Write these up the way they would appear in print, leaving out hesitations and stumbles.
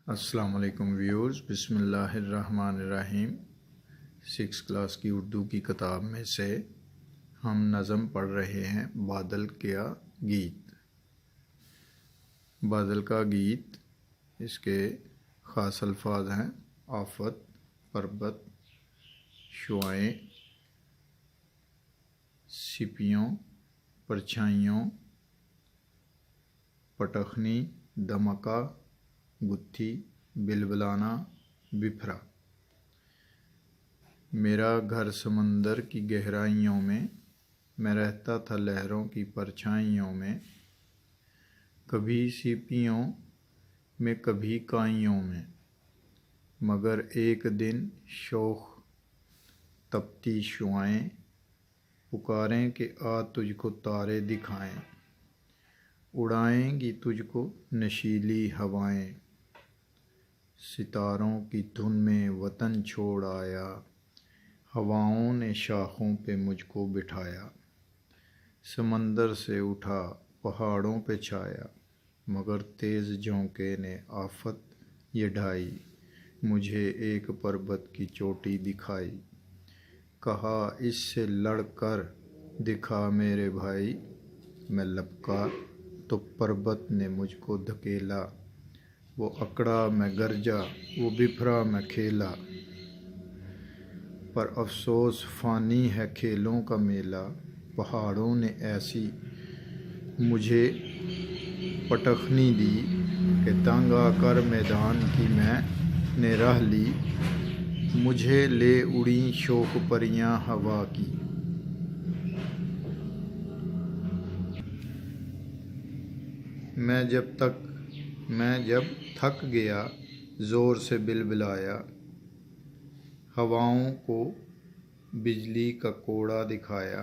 अस्सलाम वालेकुम व्यूअर्स, बिस्मिल्लाहिर्रहमानिर्रहीम। 6 क्लास की उर्दू की किताब में से हम नज़म पढ़ रहे हैं बादल का गीत। बादल का गीत, इसके ख़ास अल्फाज हैं आफत, पर्वत, शुआएं, सिपियों, परछाइयों, पटखनी, दमका, गुत्थी, बिलबिलाना, बिफरा। मेरा घर समंदर की गहराइयों में, मैं रहता था लहरों की परछाइयों में। कभी सीपियों में कभी काइयों में, मगर एक दिन शोख तपती शुआएं पुकारें कि आ तुझको तारे दिखाएं। उड़ाएंगी तुझको नशीली हवाएं, सितारों की धुन में वतन छोड़ आया। हवाओं ने शाखों पे मुझको बिठाया। समंदर से उठा पहाड़ों पे छाया, मगर तेज़ झोंके ने आफत ये ढाई। मुझे एक पर्वत की चोटी दिखाई, कहा इससे लड़ कर दिखा मेरे भाई। मैं लपका तो पर्वत ने मुझको धकेला। वो अकड़ा मैं गरजा, वो बिफरा मैं खेला। पर अफसोस फ़ानी है खेलों का मेला। पहाड़ों ने ऐसी मुझे पटखनी दी कि तंग आकर मैदान की मैंने राह ली। मुझे ले उड़ी शोक परियां हवा की। मैं जब थक गया ज़ोर से बिलबिलाया। हवाओं को बिजली का कोड़ा दिखाया।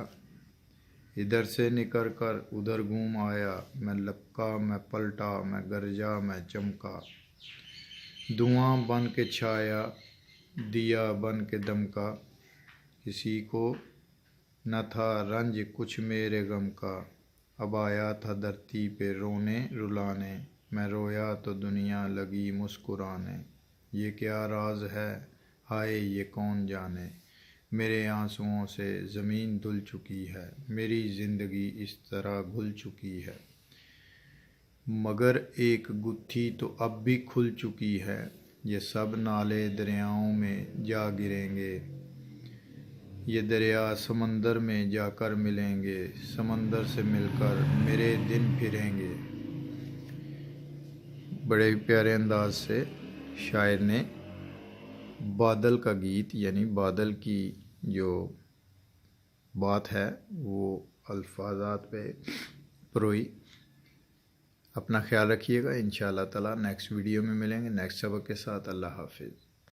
इधर से निकल कर उधर घूम आया। मैं लपका, मैं पलटा, मैं गरजा, मैं चमका। धुआं बन के छाया, दिया बन के दमका। किसी को न था रंज कुछ मेरे गम का। अब आया था धरती पे रोने रुलाने। मैं रोया तो दुनिया लगी मुस्कुराने। ये क्या राज है हाय ये कौन जाने। मेरे आंसुओं से ज़मीन धुल चुकी है। मेरी ज़िंदगी इस तरह घुल चुकी है। मगर एक गुत्थी तो अब भी खुल चुकी है। ये सब नाले दरियाओं में जा गिरेंगे। ये दरिया समंदर में जाकर मिलेंगे। समंदर से मिलकर मेरे दिन फिरेंगे। बड़े प्यारे अंदाज से शायर ने बादल का गीत यानी बादल की जो बात है वो अल्फाजात पे परोई। अपना ख्याल रखिएगा। इंशाअल्लाह ताला नेक्स्ट वीडियो में मिलेंगे नेक्स्ट सबक के साथ। अल्लाह हाफिज़।